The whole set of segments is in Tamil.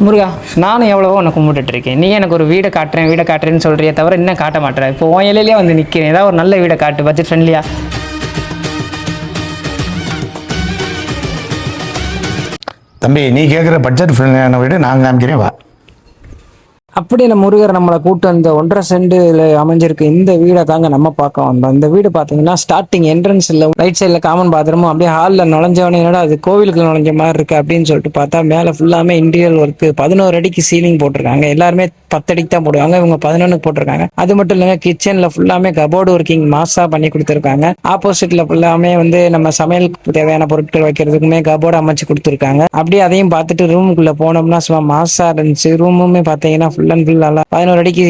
முருகா, நானும் எவ்வளவோ உன்னை கும்பிட்டுட்டு இருக்கேன். நீ எனக்கு ஒரு வீடை காட்டுறேன் வீடை காட்டுறேன்னு சொல்றியே தவிர இன்னும் காட்ட மாட்டேற. இப்போ உன் இலையிலேயே வந்து நிற்கிறேன். ஏதாவது ஒரு நல்ல வீடை காட்டு, பட்ஜெட் ஃப்ரெண்ட்லியா. தம்பி, நீ கேட்குற பட்ஜெட் ஃப்ரெண்ட்லியான வீடு நாங்கள் காமிக்கிறேன், வா. அப்படி இந்த முருகர் நம்மளை கூட்டு அந்த 1.5 சென்டில் அமைஞ்சிருக்கு இந்த வீடை தாங்க நம்ம பார்க்க வந்தோம். இந்த வீடு பார்த்தீங்கன்னா ஸ்டார்டிங் என்ட்ரன்ஸ் இல்லை, ரைட் சைடில் காமன் பாத்ரூமும் அப்படியே ஹாலில் நுழைஞ்சவனே என்னடா அது கோவிலுக்கு நுழைஞ்ச மாதிரி இருக்கு அப்படின்னு சொல்லிட்டு பார்த்தா மேலே ஃபுல்லாமே இன்டீரியர் ஒர்க்கு. 11 அடிக்கு சீலிங் போட்டிருக்காங்க. எல்லாருமே 10 அடிக்கு தான் போடுவாங்க, இவங்க 11க்கு போட்டிருக்காங்க. அது மட்டும் இல்லைங்க, கிச்சனில் ஃபுல்லாமே கபோர்டு ஒர்க்கிங் மாஸா பண்ணி கொடுத்துருக்காங்க. ஆப்போசிட்ல ஃபுல்லாமே வந்து நம்ம சமையலுக்கு தேவையான பொருட்கள் வைக்கிறதுக்குமே கபோர்டு அமைச்சு கொடுத்துருக்காங்க. அப்படியே அதையும் பார்த்துட்டு ரூமுக்குள்ள போனோம்னா சும்மா மாஸா இருந்துச்சு. ரூமுமே பார்த்தீங்கன்னா ஃபுல் அண்ட் ஃபுல் 11 அடிக்கு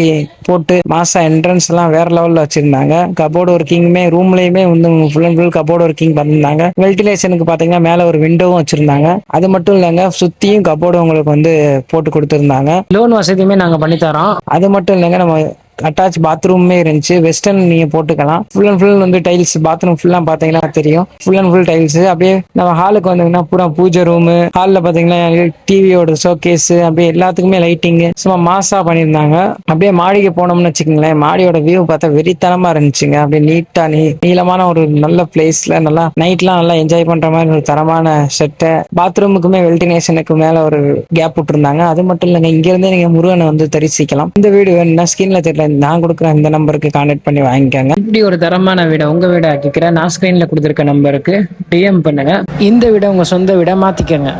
போட்டு மாசா என்ட்ரன்ஸ் எல்லாம் வேற லெவல்ல வச்சிருந்தாங்க. கபோர்டு ஒர்க்கிங்குமே ரூம்லயுமே வந்து full and full cupboard working பண்ணிருந்தாங்க. வென்டிலேஷனுக்கு பாத்தீங்கன்னா மேல ஒரு விண்டோவும் வச்சிருந்தாங்க. அது மட்டும் இல்லைங்க, சுத்தியும் கபோர்டு உங்களுக்கு வந்து போட்டு கொடுத்துருந்தாங்க. லோன் வசதியுமே நாங்க பண்ணி தரோம். அது மட்டும் இல்லைங்க, நம்ம அட்டாச் பாத்ரூமே இருந்துச்சு. வெஸ்டர்ன் நீங்க போட்டுக்கலாம். ஃபுல் அண்ட் ஃபுல் வந்து டைல்ஸ். பாத்ரூம் ஃபுல்லா பாத்தீங்கன்னா தெரியும், ஃபுல் அண்ட் ஃபுல் டைல்ஸ். அப்படியே நம்ம ஹாலுக்கு வந்தீங்கன்னா பூரா பூஜை ரூம். ஹாலில் பாத்தீங்கன்னா டிவியோட ஷோகேஸ், அப்படியே எல்லாத்துக்குமே லைட்டிங் சும்மா மாசா பண்ணியிருந்தாங்க. அப்படியே மாடிக்கு போனோம்னு வச்சுக்கோங்களேன், மாடியோட வியூ பார்த்தா வெறித்தனமா இருந்துச்சுங்க. அப்படியே நீட்டா நீளமான ஒரு நல்ல பிளேஸ்ல நல்லா நைட்லாம் நல்லா என்ஜாய் பண்ற மாதிரி ஒரு தரமான செட்டை. பாத்ரூமுக்குமே வெல்டினேஷனுக்கு மேல ஒரு கேப் விட்டுருந்தாங்க. அது மட்டும் இல்லைங்க, இங்க இருந்தே நீங்க முருகனை வந்து தரிசிக்கலாம். இந்த வீடு வேணும்னா ஸ்கிரீன்ல தெரியல, நான் கொடுக்குற இந்த நம்பருக்கு கான்டாக்ட் பண்ணி வாங்கிக்கோங்க. இப்படி ஒரு தரமான வீடை உங்க வீடை ஆக்கிக்கிறேன். நான் ஸ்கிரீன்ல கொடுத்துருக்க நம்பருக்கு டிஎம் பண்ணுங்க. இந்த வீடை உங்க சொந்த வீடை மாத்திக்கோங்க.